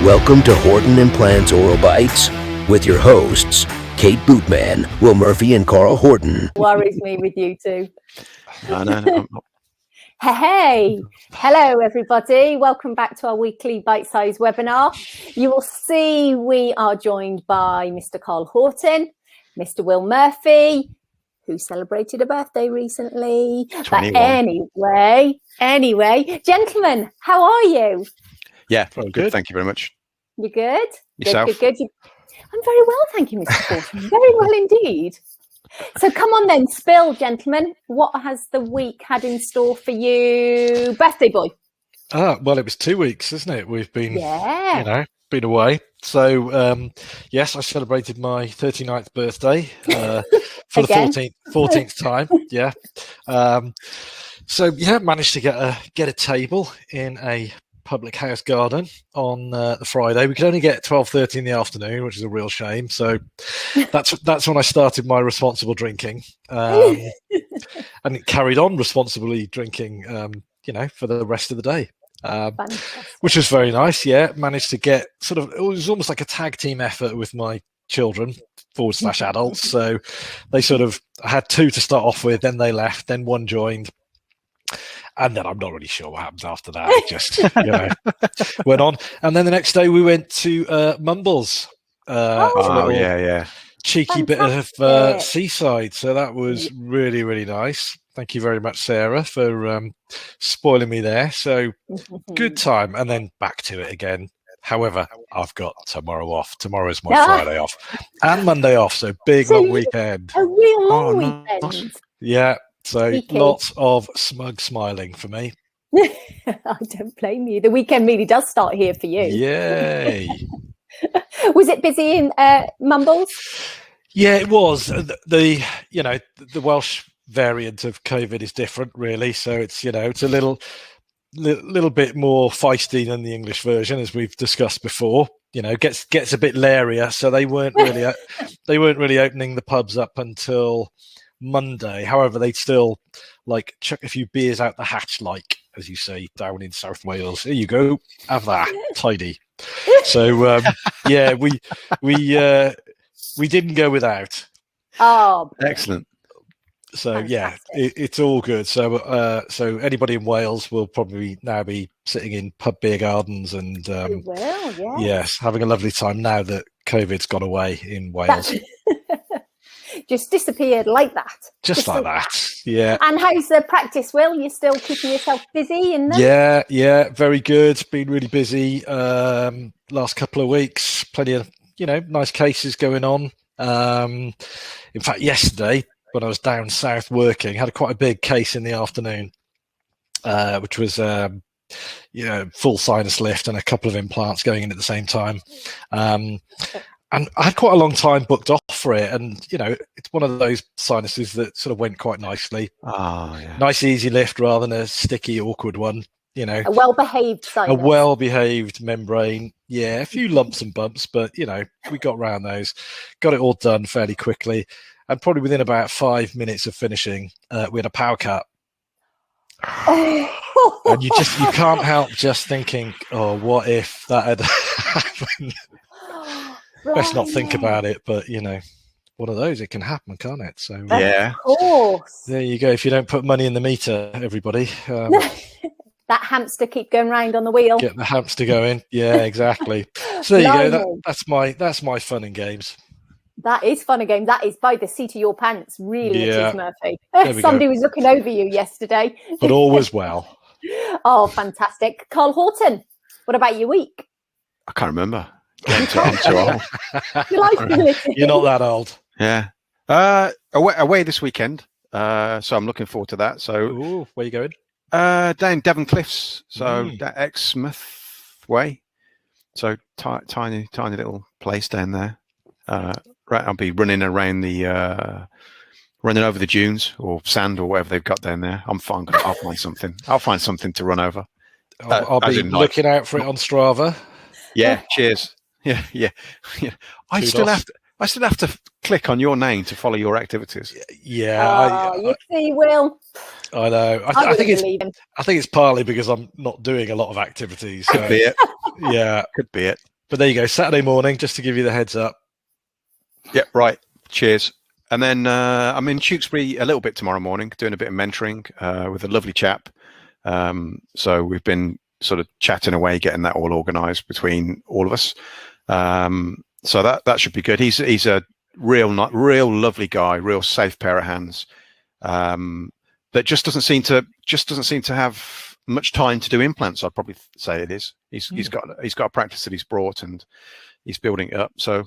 Welcome to Horton and Plant's Oral Bites with your hosts, Kate Bootman, Will Murphy, and Carl Horton. Worries me with you two. No. Hey, hello everybody. Welcome back to our weekly bite-sized webinar. You will see we are joined by Mr. Carl Horton, Mr. Will Murphy, who celebrated a birthday recently. 21. But anyway, gentlemen, how are you? Yeah, good. Thank you very much. You good? Yourself? Good. I'm very well, thank you, Mr. Horton. Very well indeed. So come on then, spill, gentlemen. What has the week had in store for you? Birthday boy. Well, it was 2 weeks, isn't it? We've been, been away. So, yes, I celebrated my 39th birthday for Again? the 14th time. Yeah. Managed to get a table in a public house garden on the Friday. We could only get 12:30 in the afternoon, which is a real shame. So that's when I started my responsible drinking, and it carried on responsibly drinking, for the rest of the day, which was very nice. Yeah, managed to get it was almost like a tag team effort with my children / adults. So I had two to start off with, then they left, then one joined. And then I'm not really sure what happens after that. It just went on. And then the next day we went to Mumbles. Cheeky Fantastic. bit of seaside. So that was really, really nice. Thank you very much, Sarah, for spoiling me there. So good time. And then back to it again. However, I've got tomorrow off. Tomorrow's my Friday off. And Monday off. So big long weekend. A real long weekend. Nice. Yeah. So Cheeky. Lots of smug smiling for me. I don't blame you. The weekend really does start here for you. Yay. Was it busy in Mumbles? Yeah, it was. The Welsh variant of COVID is different, really. So it's a little bit more feisty than the English version, as we've discussed before. Gets a bit lairier. So they weren't really opening the pubs up until Monday. However, they'd still chuck a few beers out the hatch, as you say down in South Wales. Here you go, have that, tidy. So we didn't go without. Oh, excellent. So it's all good. So anybody in Wales will probably now be sitting in pub beer gardens and yes, having a lovely time now that COVID's gone away in Wales. Just disappeared like that. Just like that. Yeah. And how's the practice, Will? You're still keeping yourself busy in there? Yeah, very good. Been really busy last couple of weeks. Plenty of, nice cases going on. In fact, yesterday, when I was down south working, had quite a big case in the afternoon, which was full sinus lift and a couple of implants going in at the same time. And I had quite a long time booked off for it, and it's one of those sinuses that sort of went quite nicely. Oh, yeah. Nice, easy lift rather than a sticky, awkward one. A well-behaved sinus. A well-behaved membrane. Yeah, a few lumps and bumps, but we got around those, got it all done fairly quickly, and probably within about 5 minutes of finishing, we had a power cut. And you can't help just thinking, oh, what if that had happened? Best not think about it, but one of those, it can happen, can't it? So yeah, of course. There you go. If you don't put money in the meter, everybody, that hamster keep going round on the wheel. Get the hamster going. Yeah, exactly. So there you go. That's my fun and games. That is fun and games. That is by the seat of your pants, really. Yeah. It is, Murphy. Somebody was looking over you yesterday. But all was well. Oh, fantastic. Carl Horton, what about your week? I can't remember. I'm too old. You're not that old. Yeah. Away this weekend. So I'm looking forward to that. So ooh, where are you going? Down Devon Cliffs. So Exmouth way. So tiny little place down there. I'll be running around running over the dunes or sand or whatever they've got down there. I'm fine. I'll find something. I'll find something to run over. I'll be looking out for it on Strava. Yeah. Cheers. Yeah. I still have to click on your name to follow your activities. Yeah. You see, Will. I know. I think it's partly because I'm not doing a lot of activities. So, could be it. Yeah, could be it. But there you go, Saturday morning, just to give you the heads up. Yeah, right. Cheers. And then I'm in Tewkesbury a little bit tomorrow morning, doing a bit of mentoring with a lovely chap. So we've been sort of chatting away, getting that all organised between all of us. So that should be good. He's a real lovely guy, real safe pair of hands. That just doesn't seem to have much time to do implants. I'd probably say it is. He's got a practice that he's brought and he's building it up. So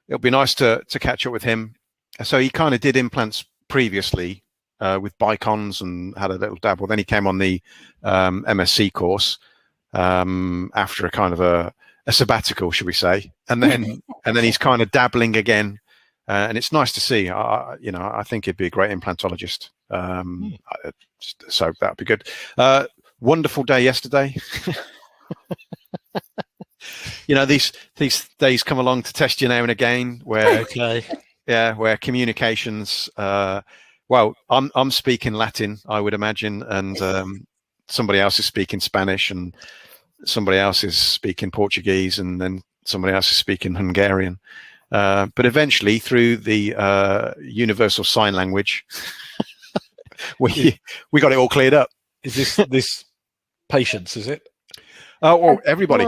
it'll be nice to catch up with him. So he kind of did implants previously with Bicons and had a little dabble. Then he came on the MSc course after a kind of a sabbatical, should we say? And then he's kind of dabbling again. And it's nice to see. I think he'd be a great implantologist. So that'd be good. Wonderful day yesterday. These days come along to test you now and again. Where where communications. Well, I'm speaking Latin, I would imagine, and somebody else is speaking Spanish, and somebody else is speaking Portuguese, and then somebody else is speaking Hungarian. But eventually, through the universal sign language, we got it all cleared up. Is this patients? Is it? Oh, well, everybody.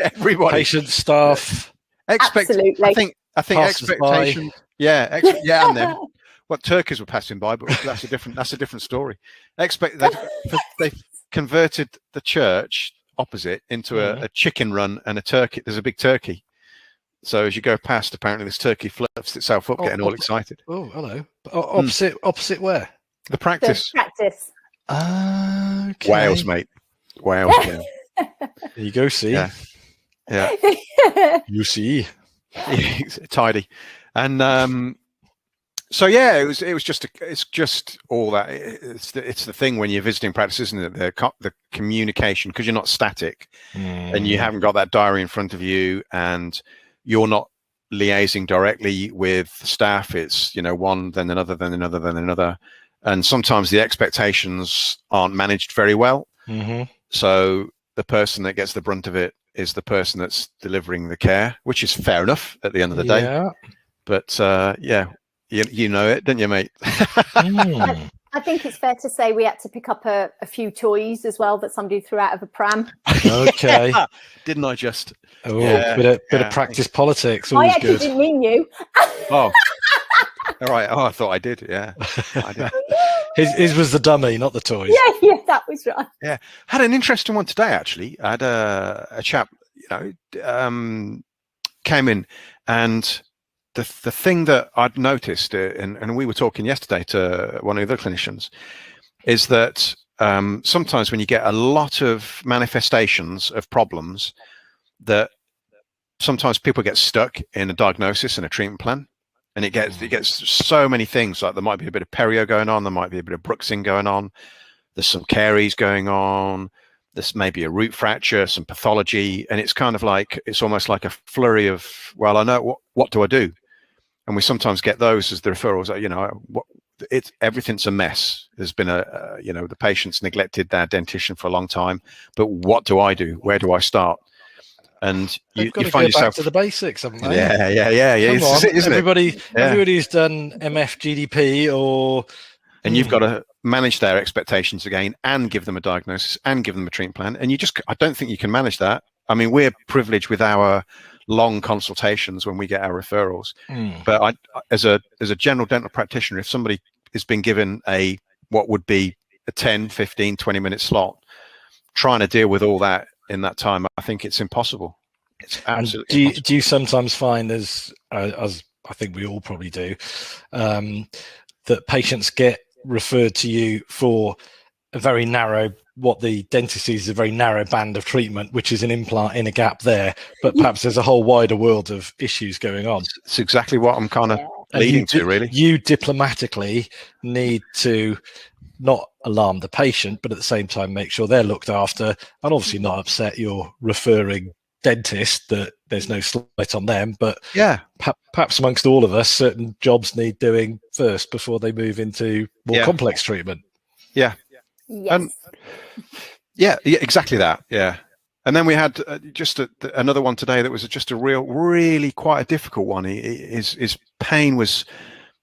Everybody. Patients, staff. Absolutely. I think expectations. Yeah, and them. Well, turkeys were passing by, but that's a different story. They've converted the church opposite into a chicken run and a turkey. There's a big turkey. So as you go past, apparently this turkey flips itself up, getting all excited. Oh, hello. Opposite where? The practice. The practice. Okay. Wales, mate. Wales. There you go. See. Yeah. You see. Tidy. And so yeah, it's just all that. It's the thing when you're visiting practice, isn't it? The communication, because you're not static and you haven't got that diary in front of you, and you're not liaising directly with staff. It's one, then another, then another, then another, and sometimes the expectations aren't managed very well. So the person that gets the brunt of it is the person that's delivering the care, which is fair enough at the end of the day. But you know it, don't you, mate? I think it's fair to say we had to pick up a few toys as well that somebody threw out of a pram. Okay. Didn't I just? Oh, bit of practice politics. I Always actually good. didn't mean you. Oh, all right. Oh, I thought I did. Yeah, I did. His was the dummy, not the toys. Yeah, that was right. Yeah, had an interesting one today. Actually, I had a chap, came in, and the thing that I'd noticed, and we were talking yesterday to one of the other clinicians, is that sometimes when you get a lot of manifestations of problems, that sometimes people get stuck in a diagnosis and a treatment plan, and it gets so many things. Like there might be a bit of perio going on, there might be a bit of bruxing going on, there's some caries going on, there's maybe a root fracture, some pathology, and it's kind of like, it's almost like a flurry of, well, I know what do I do? And we sometimes get those as the referrals. Everything's a mess. There's been the patient's neglected their dentition for a long time, but what do I do? Where do I start? And you find yourself back to the basics, haven't they? Yeah. Isn't everybody who's done MF GDP and you've got to manage their expectations again, and give them a diagnosis, and give them a treatment plan. And I don't think you can manage that. I mean, we're privileged with our long consultations when we get our referrals. But as a general dental practitioner, if somebody has been given what would be a 10, 15, 20-minute slot, trying to deal with all that in that time, I think it's impossible. It's absolutely impossible. Do you sometimes find, as I think we all probably do, that patients get referred to you for a very narrow, what the dentist sees is a very narrow band of treatment, which is an implant in a gap there, but perhaps there's a whole wider world of issues going on? It's exactly what I'm kind of leading to, really. You diplomatically need to not alarm the patient, but at the same time make sure they're looked after, and obviously not upset your referring dentist that there's no slight on them. But perhaps amongst all of us, certain jobs need doing first before they move into more complex treatment. Yes. Yeah, exactly that. Yeah. And then we had another one today that was just really quite a difficult one. His pain was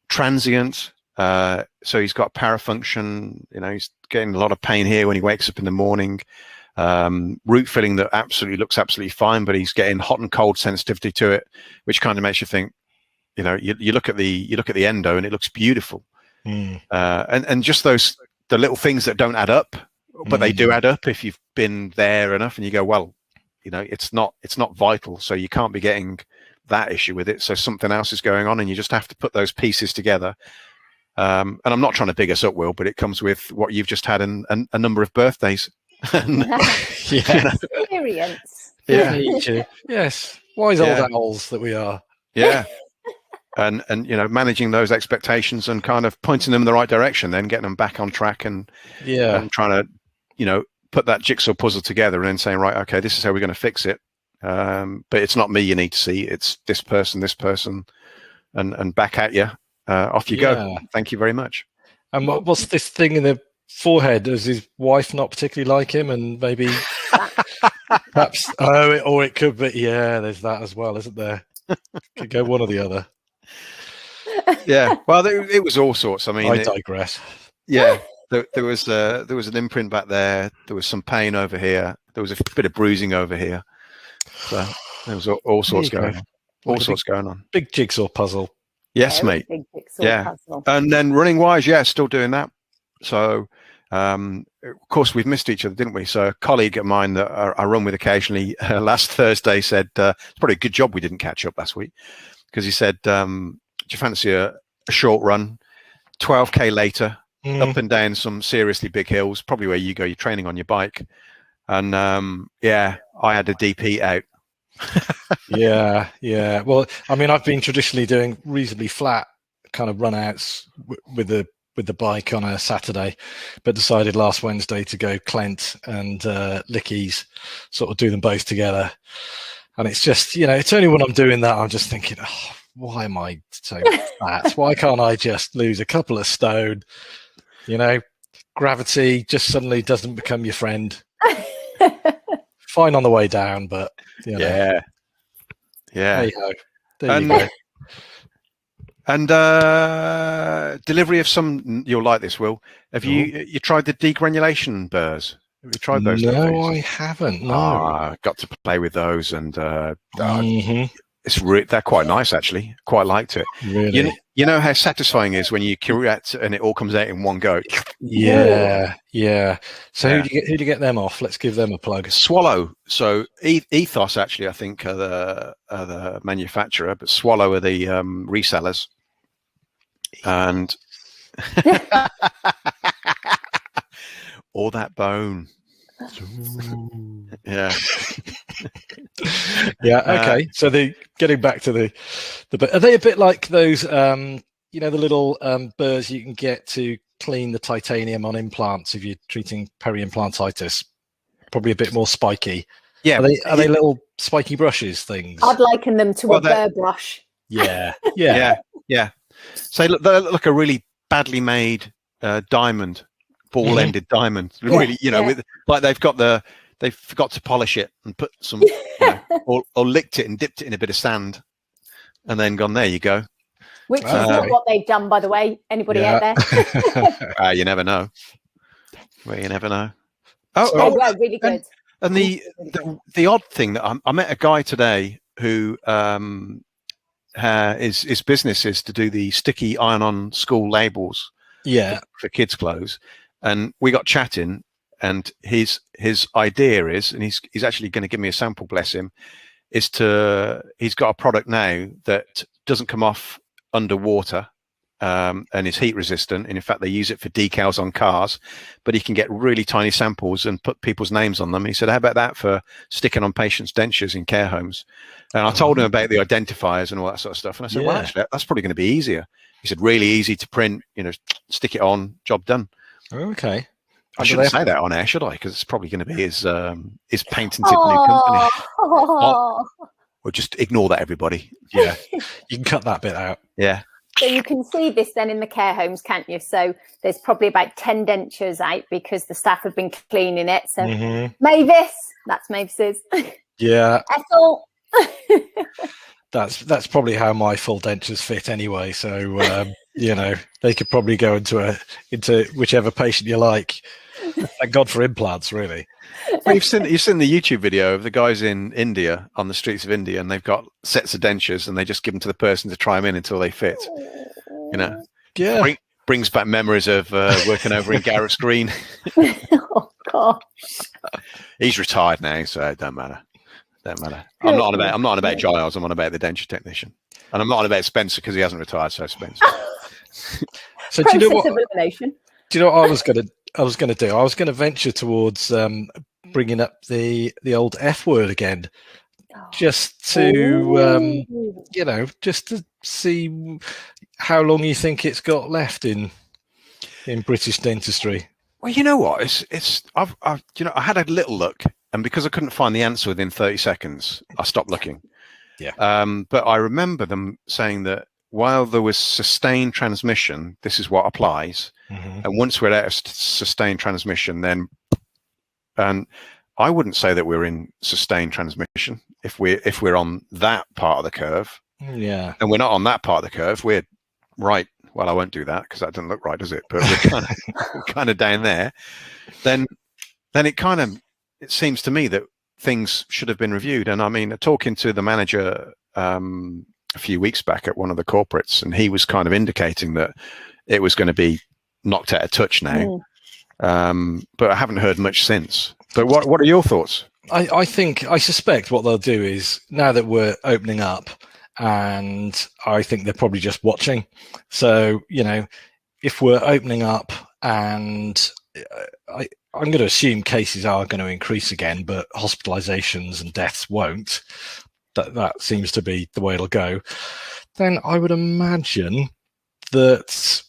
transient. So he's got parafunction. He's getting a lot of pain here when he wakes up in the morning. Root filling that looks absolutely fine, but he's getting hot and cold sensitivity to it, which kind of makes you think. You look at the endo and it looks beautiful. And just the little things that don't add up. But they do add up if you've been there enough, and you go, well, it's not vital, so you can't be getting that issue with it. So something else is going on, and you just have to put those pieces together. And I'm not trying to big us up, Will, but it comes with what you've just had and a number of birthdays. Experience. Yeah. Yes. Wise old owls that we are. Yeah. And managing those expectations and kind of pointing them in the right direction, then getting them back on track and trying to put that jigsaw puzzle together and then saying, right, okay, this is how we're going to fix it. But it's not me you need to see, it's this person, and back at you. Off you go. Thank you very much. And what's this thing in the forehead? Does his wife not particularly like him? And maybe perhaps, or it could be, there's that as well, isn't there? Could go one or the other. Yeah, well, it was all sorts. I mean, I digress. Yeah, there was an imprint back there. There was some pain over here. There was a bit of bruising over here. So there was all sorts going on. All sorts going on. Big jigsaw puzzle. Yes, mate. Big jigsaw puzzle. And then running wise, still doing that. So, of course, we've missed each other, didn't we? So a colleague of mine that I run with occasionally last Thursday said, it's probably a good job we didn't catch up last week, because he said, do you fancy a short run, 12K later, up and down some seriously big hills, probably where you go, you're training on your bike. And I had a DP out. Yeah. Well, I mean, I've been traditionally doing reasonably flat kind of run outs with the bike on a Saturday, but decided last Wednesday to go Clent and Lickies, sort of do them both together. And it's just, it's only when I'm doing that I'm just thinking, why am I so fat? Why can't I just lose a couple of stone? Gravity just suddenly doesn't become your friend. Fine on the way down, but yeah. There you go. There you go. And delivery of some, you'll like this, Will. Have you tried the degranulation burrs? Have you tried those? No, I haven't. No, got to play with those, and they're quite nice actually. Quite liked it. Really? You know how satisfying it is when you curate and it all comes out in one go. Yeah. So who do you get them off? Let's give them a plug. Swallow. So Ethos actually, I think, are the manufacturer, but Swallow are the resellers. And all that bone. Yeah. Okay. So getting back to the are they a bit like those the little burrs you can get to clean the titanium on implants if you're treating peri-implantitis? Probably a bit more spiky. Yeah. Are they little spiky brushes things? I'd liken them to a burr brush. Yeah. So they look like a really badly made diamond, ball-ended diamond. Really, with like they forgot to polish it and put some, or licked it and dipped it in a bit of sand, and then gone, there you go. Which is not what they've done, by the way. Anybody out there? You never know. Well, you never know. Well, really good. And the odd thing that I met a guy today who his business is to do the sticky iron-on school labels for kids' clothes, and we got chatting, and his idea is, and he's actually going to give me a sample, bless him, he's got a product now that doesn't come off underwater and is heat resistant, and in fact they use it for decals on cars, but he can get really tiny samples and put people's names on them. He said, how about that for sticking on patients' dentures in care homes? And I told him about the identifiers and all that sort of stuff, and I said, well, actually that's probably going to be easier. He said, really easy to print, stick it on, job done. Okay. I shouldn't say that on air, should I? Because it's probably going to be his patented new company. Or just ignore that, everybody. Yeah, you can cut that bit out. Yeah. So you can see this then in the care homes, can't you? So there's probably about 10 dentures out because the staff have been cleaning it. So Mavis, that's Mavis's. Yeah. Ethel. That's probably how my full dentures fit anyway. So you know, they could probably go into whichever patient you like. Thank God for implants, really. Well, you've seen the YouTube video of the guys in India, on the streets of India, and they've got sets of dentures and they just give them to the person to try them in until they fit. You know, Yeah. Brings back memories of working over in Garrett's Green. Oh God. He's retired now, so it don't matter. Don't matter. I'm not on about Giles. I'm on about the denture technician, and I'm not on about Spencer because he hasn't retired. So Spencer. So do you know what? Process of elimination. Do you know what I was going to do? I was going to venture towards bringing up the old F word again, just to you know, just to see how long you think it's got left in British dentistry. Well, you know what? I've I had a little look, and because I couldn't find the answer within 30 seconds, I stopped looking. Yeah. But I remember them saying that while there was sustained transmission, this is what applies. And once we're out of sustained transmission, then, and I wouldn't say that we're in sustained transmission if we're on that part of the curve. Yeah. And we're not on that part of the curve. We're right. Well, I won't do that because that doesn't look right, does it? But we're kind of down there. Then it seems to me that things should have been reviewed. And I mean, talking to the manager a few weeks back at one of the corporates, and he was kind of indicating that it was going to be knocked out of touch now. But I haven't heard much since. But what are your thoughts? I suspect what they'll do is, now that we're opening up, and I think they're probably just watching. So, you know, if we're opening up, and I'm going to assume cases are going to increase again, but hospitalizations and deaths won't. That seems to be the way it'll go. Then I would imagine that,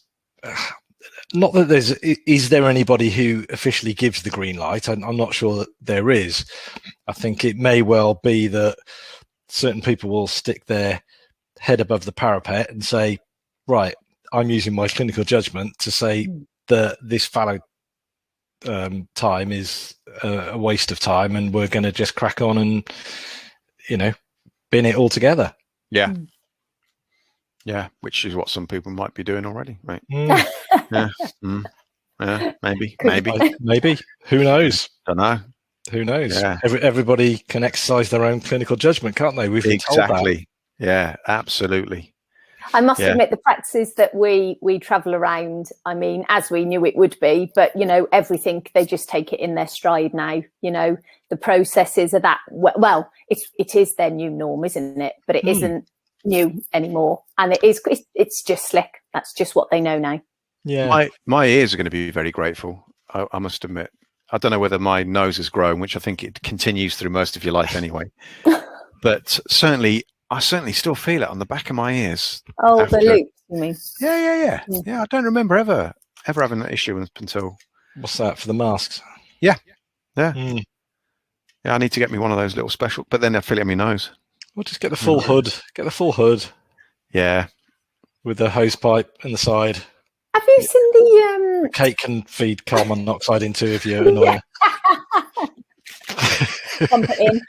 not that is there anybody who officially gives the green light? I'm not sure that there is. I think it may well be that certain people will stick their head above the parapet and say, right, I'm using my clinical judgment to say that this fallow time is a waste of time, and we're going to just crack on and, you know, bin it all together. Yeah. Yeah, which is what some people might be doing already, right? Yeah. Yeah, maybe. Who knows? Don't know. Who knows? Yeah. Everybody can exercise their own clinical judgment, can't they? We've been told that. Yeah, absolutely. I must admit, the practices that we travel around, I mean, as we knew it would be, but, you know, everything, they just take it in their stride now. You know, the processes are that, well, it is their new norm, isn't it? But it isn't new anymore. And it's just slick. That's just what they know now. Yeah. My ears are going to be very grateful, I must admit. I don't know whether my nose has grown, which I think it continues through most of your life anyway. But I certainly still feel it on the back of my ears. Oh, the loops, you mean? Yeah. I don't remember ever having that issue until. What's that, for the masks? Yeah. Yeah, I need to get me one of those little special, but then I feel it in my nose. We'll just get the full hood. Get the full hood. Yeah. With the hose pipe in the side. Have you seen the Kate can feed carbon monoxide into if you're annoying. Pump it in.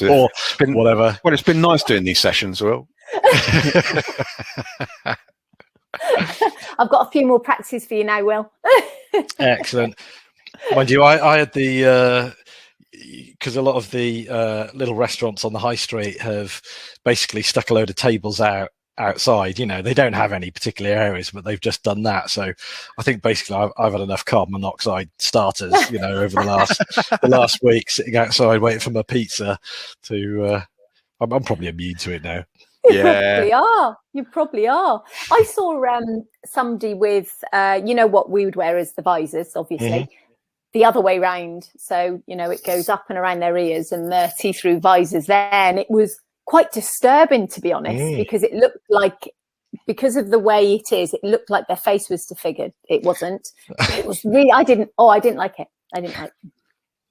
Or whatever. Well, it's been nice doing these sessions, Will. I've got a few more practices for you now, Will. Excellent. Mind you, I had the because a lot of the little restaurants on the high street have basically stuck a load of tables outside. You know, they don't have any particular areas, but they've just done that. So I think basically I've had enough carbon monoxide starters, you know, over the last week, sitting outside waiting for my pizza to I'm probably immune to it now. You probably are. I saw somebody with you know what we would wear as the visors, obviously, the other way round. So, you know, it goes up and around their ears, and the see-through visors there. And it was quite disturbing, to be honest, because it looked like, because of the way it is, it looked like their face was disfigured. It wasn't. It was really, I didn't like it. I didn't like it.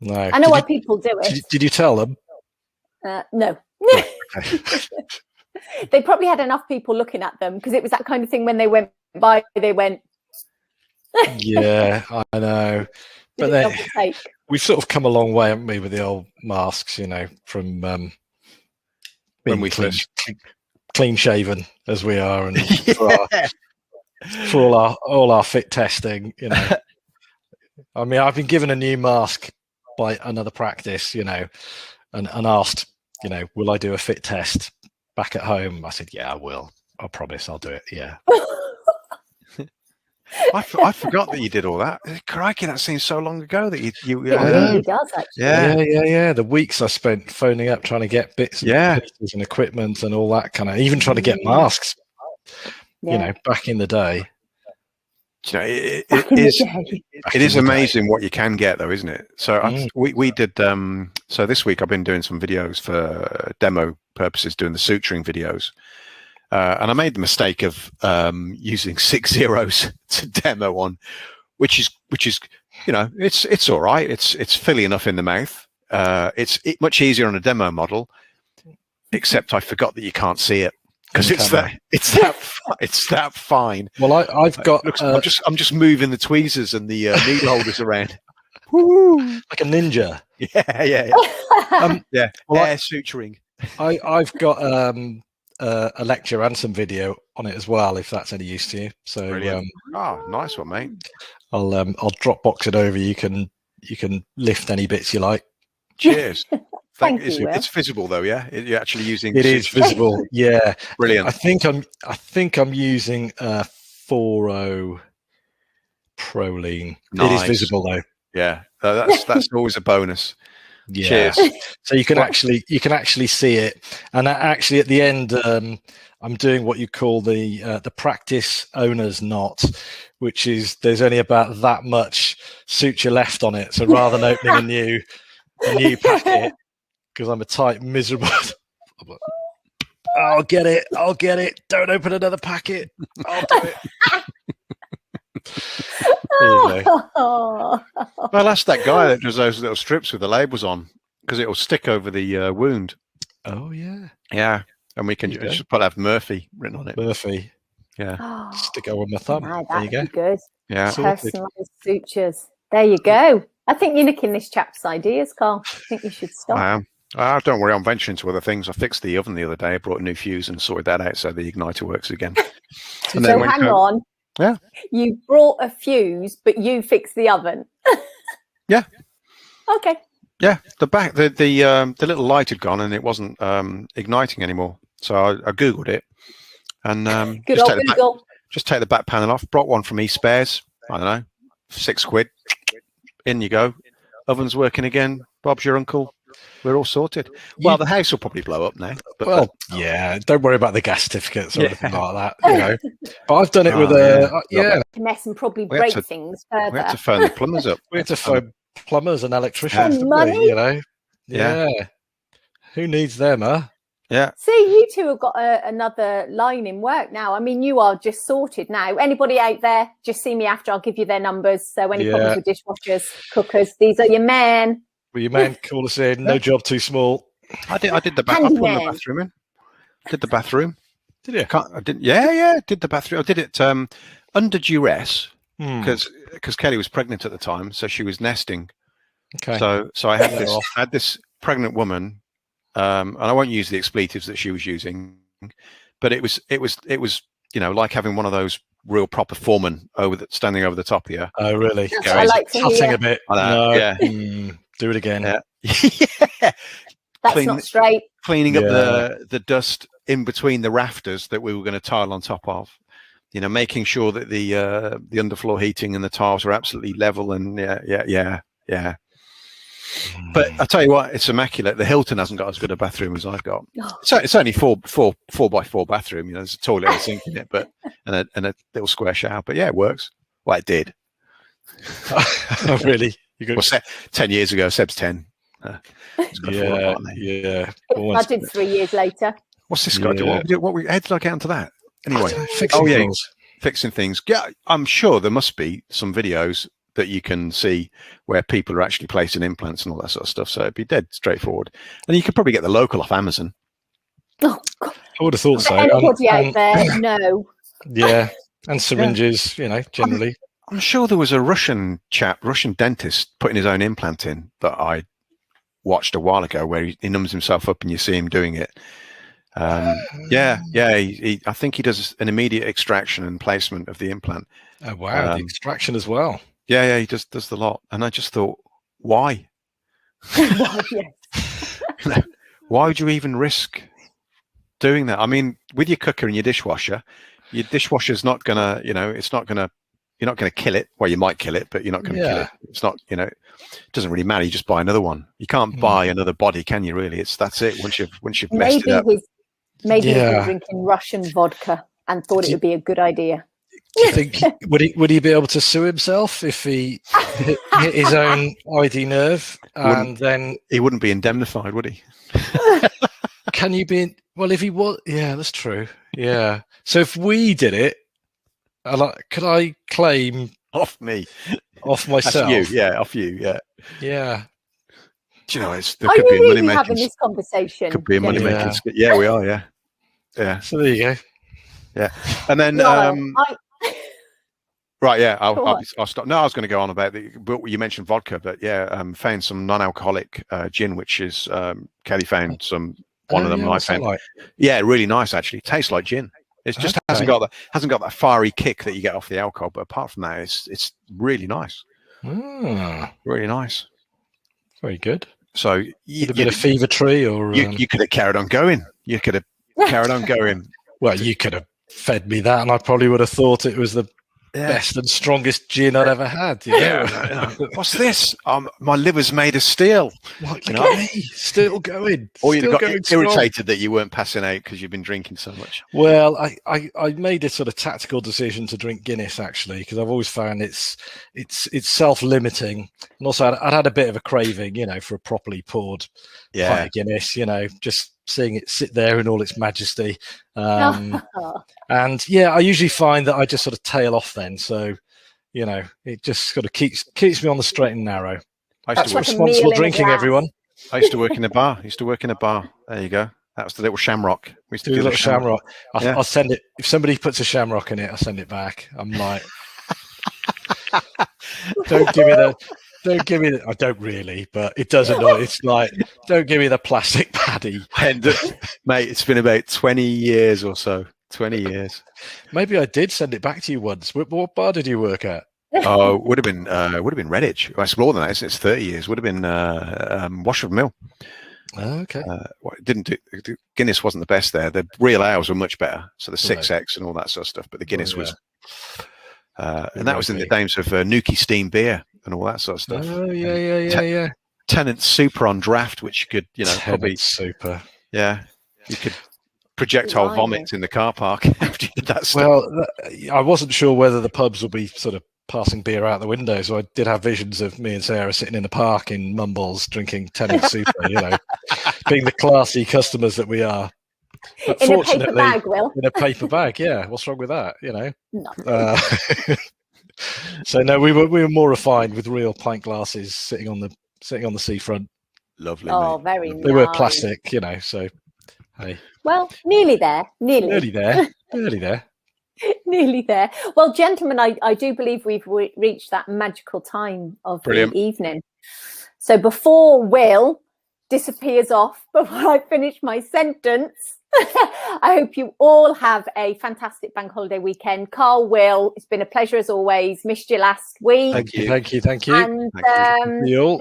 No. I know why people do it. Did you tell them? No. They probably had enough people looking at them because it was that kind of thing when they went by, they went. Yeah, I know. But Did it then double take? we've sort of come a long way, haven't we, with the old masks, you know, from When being we clean shaven as we are, and for all our fit testing, you know. I mean, I've been given a new mask by another practice, you know, and asked, you know, will I do a fit test back at home? I said, yeah, I will. I promise I'll do it. Yeah. I forgot that you did all that. Crikey, that seems so long ago that you It really does, actually. Yeah. The weeks I spent phoning up trying to get bits and pieces and equipment and all that kind of, even trying to get masks, you know, back in the day. You know, it is amazing what you can get, though, isn't it? So we did. So this week I've been doing some videos for demo purposes, doing the suturing videos, and I made the mistake of using 6 zeros to demo on, which is you know, it's all right. It's filly enough in the mouth. It's much easier on a demo model, except I forgot that you can't see it. Because it's that fine. Well, I've got. I'm just moving the tweezers and the needle holders around. Like a ninja. Yeah. Well, air suturing. I've got a lecture and some video on it as well, if that's any use to you. So, nice one, mate. I'll Dropbox it over. You can lift any bits you like. Cheers. Thank you. It's visible though, yeah. You're actually using. It is visible, yeah. Brilliant. I think I'm using 4.0 Proline. Nice. It is visible though. Yeah, that's always a bonus. Yeah. Cheers. So you can actually see it, and actually at the end, I'm doing what you call the practice owner's knot, which is there's only about that much suture left on it. So rather than opening a new packet. Because I'm a tight, miserable. I'll get it. Don't open another packet. I'll do it. There you go. Well, ask that guy that does those little strips with the labels on, because it will stick over the wound. Oh yeah. Yeah, and we can just have Murphy written on it. Murphy. Yeah. Stick over my thumb. Oh, there you go. Good. Yeah. Personalised sutures. There you go. I think you're nicking this chap's ideas, Carl. I think you should stop. I am. Don't worry, I'm venturing to other things. I fixed the oven the other day. I brought a new fuse and sorted that out so the igniter works again. So hang on. Yeah. You brought a fuse, but you fixed the oven. Yeah. Okay. Yeah. The little light had gone and it wasn't igniting anymore. So I Googled it and Good old Google. Just take the back panel off. Brought one from eSpares. I don't know, £6. In you go. Oven's working again. Bob's your uncle. We're all sorted. Well, the house will probably blow up now. But, yeah, don't worry about the gas certificates or anything like that. You know, but I've done it with a mess and probably break things further. We had to phone the plumbers up. We had to phone plumbers and electricians. Money, you know. Yeah. Who needs them, huh? Yeah. See, you two have got another line in work now. I mean, you are just sorted now. Anybody out there, just see me after. I'll give you their numbers. So any problems with dishwashers, cookers, these are your men. Well, your man call us in. No job too small. I did the bathroom in. Did the bathroom. Did you? I didn't. Yeah. Did the bathroom. I did it under duress because Kelly was pregnant at the time, so she was nesting. Okay. So I had this pregnant woman. And I won't use the expletives that she was using, but it was you know, like having one of those real proper foremen standing over the top of you. Oh really? I like cutting a bit. No. Yeah. Do it again. Yeah. That's not straight. Cleaning up the dust in between the rafters that we were going to tile on top of. You know, making sure that the underfloor heating and the tiles were absolutely level and yeah. But I tell you what, it's immaculate. The Hilton hasn't got as good a bathroom as I've got. So it's only 4x4 bathroom. You know, there's a toilet and a sink in it, but and a little square shower. But yeah, it works. Well, it did. Oh, really? Well, 10 years ago, Seb's 10. Yeah. I did 3 years later. What's this guy doing? How did I get onto that? Anyway, fixing things. Yeah, I'm sure there must be some videos that you can see where people are actually placing implants and all that sort of stuff. So it'd be dead straightforward. And you could probably get the local off Amazon. Oh, God. I would have thought so. Anybody out there? No. Yeah, and syringes, generally. I'm sure there was a Russian dentist putting his own implant in that I watched a while ago, where he numbs himself up and you see him doing it. I think he does an immediate extraction and placement of the implant. Oh wow, the extraction as well. Yeah, he does the lot. And I just thought, why? Well, yes. Why would you even risk doing that? I mean, with your cooker and your dishwasher's not gonna, it's not gonna, you're not gonna kill it. Well, you might kill it, but you're not gonna kill it. It's not, it doesn't really matter. You just buy another one. You can't buy another body, can you? Really, that's it. Once you've messed it up. Maybe he's been drinking Russian vodka and thought it would be a good idea. Do you think would he be able to sue himself if he hit his own ID nerve and then he wouldn't be indemnified, would he? Can you be? Well, if he was, yeah, that's true. Yeah. So if we did it, could I claim off myself? That's you, off you, yeah. Yeah. Do you know, there could be a money making. Having this conversation. Could be a money making. Yeah, we are. Yeah, yeah. So there you go. Yeah, and then right, yeah. I'll stop. No, I was going to go on about you mentioned vodka, but found some non-alcoholic gin, which is Kelly found one of them. I found. Like? Yeah, really nice actually. Tastes like gin. It just hasn't got that fiery kick that you get off the alcohol, but apart from that, it's really nice. Really nice. Very good. So a bit of fever tree, or you could have carried on going. You could have carried on going. Well, you could have fed me that, and I probably would have thought it was the best and strongest gin I'd ever had. What's this? My liver's made of steel. Look at me, still going. Or you'd got irritated that you weren't passing out because you've been drinking so much. Well, I made a sort of tactical decision to drink Guinness actually, because I've always found it's self-limiting, and also I'd had a bit of a craving, for a properly poured pint of Guinness. Just seeing it sit there in all its majesty. And I usually find that I just sort of tail off then. So, it just sort of keeps me on the straight and narrow. That's responsible drinking, everyone. I used to work in a bar. There you go. That was the little shamrock. We used to do a little shamrock. I'll send it. If somebody puts a shamrock in it, I'll send it back. I'm like, don't give me the, I don't really, but it does annoy. It's like, don't give me the plastic paddy. And, mate, it's been about 20 years or so. 20 years. Maybe I did send it back to you once. What bar did you work at? Oh, would have been Redditch. Well, it's more than that. It's 30 years. Would have been Washford Mill. Oh, okay. Guinness wasn't the best there. The real ales were much better. So the 6X and all that sort of stuff. But the Guinness was, and that was in the days of Nuki Steam beer and all that sort of stuff. Oh yeah. Tennant Super on draft, which you could, probably Super. Yeah, you could projectile vomit in the car park after you did that stuff. Well, I wasn't sure whether the pubs would be sort of passing beer out the window, so I did have visions of me and Sarah sitting in the park in Mumbles drinking Tennant Super, being the classy customers that we are. But in a paper bag, Will. In a paper bag, yeah. What's wrong with that? No. So no, we were more refined with real pint glasses sitting on the seafront. Lovely. Oh, mate. very nice. They were plastic, so hey. Well, nearly there. Nearly there. Nearly there. Well, gentlemen, I do believe we've reached that magical time of the evening. So before Will disappears off, before I finish my sentence, I hope you all have a fantastic bank holiday weekend. Carl, Will, it's been a pleasure as always. Missed you last week. Thank you. And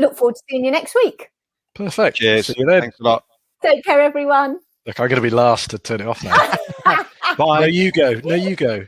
look forward to seeing you next week. Perfect. Cheers. See you then. Thanks a lot. Take care, everyone. Look, I'm going to be last to turn it off now. Bye. No, you go.